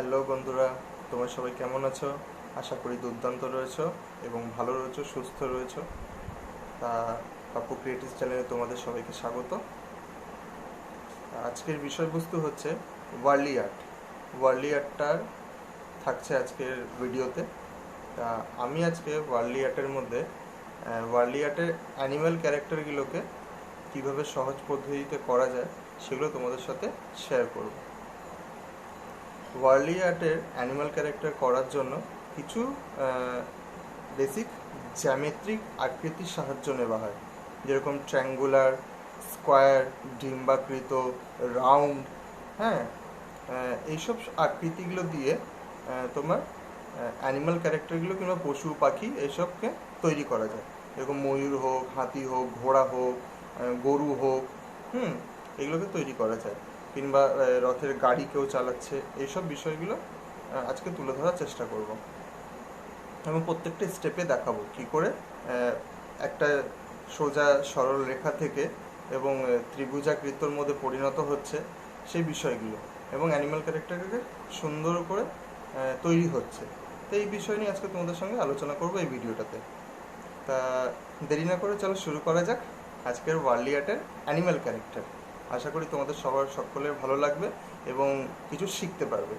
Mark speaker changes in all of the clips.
Speaker 1: Hello বন্ধুরা, তোমরা সবাই কেমন আছো? আশা করি দুর্দান্ত রয়েছো এবং ভালো রয়েছো, সুস্থ রয়েছো। তা পাপ্পু ক্রিয়েটিভ চ্যানেলে তোমাদের সবাইকে স্বাগত। আজকের বিষয়বস্তু হচ্ছে ওয়ার্লি আর্ট। ওয়ার্লি আর্টটার থাকছে আজকের ভিডিওতে। তা আমি আজকে ওয়ার্লি আর্টের মধ্যে ওয়ার্লি আর্টের অ্যানিম্যাল ক্যারেক্টারগুলোকে কীভাবে সহজ পদ্ধতিতে করা যায় সেগুলো তোমাদের সাথে শেয়ার করব। ওয়ার্লি আর্টের অ্যানিম্যাল ক্যারেক্টার করার জন্য কিছু বেসিক জ্যামেট্রিক আকৃতির সাহায্য নেওয়া হয়, যেরকম ট্রায়াঙ্গুলার, স্কোয়ার, ডিম্বাকৃত, রাউন্ড। হ্যাঁ, এইসব আকৃতিগুলো দিয়ে তোমার অ্যানিম্যাল ক্যারেক্টারগুলো কিংবা পশু পাখি এইসবকে তৈরি করা যায়। যেরকম ময়ূর হোক, হাতি হোক, ঘোড়া হোক, গরু হোক, এগুলোকে তৈরি করা যায়। কিংবা রথের গাড়ি কেউ চালাচ্ছে, এইসব বিষয়গুলো আজকে তুলে ধরার চেষ্টা করব এবং প্রত্যেকটা স্টেপে দেখাবো কী করে একটা সোজা সরল রেখা থেকে এবং ত্রিভুজাকৃতর মধ্যে পরিণত হচ্ছে সেই বিষয়গুলো, এবং অ্যানিম্যাল ক্যারেক্টারকে সুন্দর করে তৈরি হচ্ছে। তো এই বিষয় নিয়ে আজকে তোমাদের সঙ্গে আলোচনা করব এই ভিডিওটাতে। তা দেরি না করে চলো শুরু করা যাক আজকের ওয়ার্লি আর্টের অ্যানিম্যাল ক্যারেক্টার। আশা করি তোমাদের সকলের ভালো লাগবে এবং কিছু শিখতে পারবে।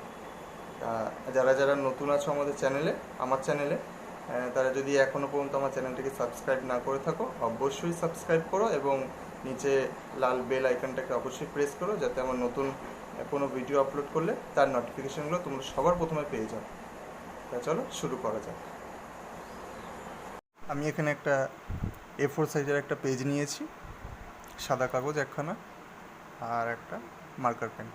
Speaker 1: যারা যারা নতুন আছো আমার চ্যানেলে, তারা যদি এখনও পর্যন্ত আমার চ্যানেলটিকে সাবস্ক্রাইব না করে থাকো, অবশ্যই সাবস্ক্রাইব করো এবং নিচে লাল বেল আইকনটাকে অবশ্যই প্রেস করো, যাতে আমার নতুন কোনো ভিডিও আপলোড করলে তার নোটিফিকেশানগুলো তোমরা সবার প্রথমে পেয়ে যাও। তা চলো শুরু করা যাক। আমি এখানে একটা A4 সাইজের একটা পেজ নিয়েছি, সাদা কাগজ একখানা আর একটা মার্কার পেন।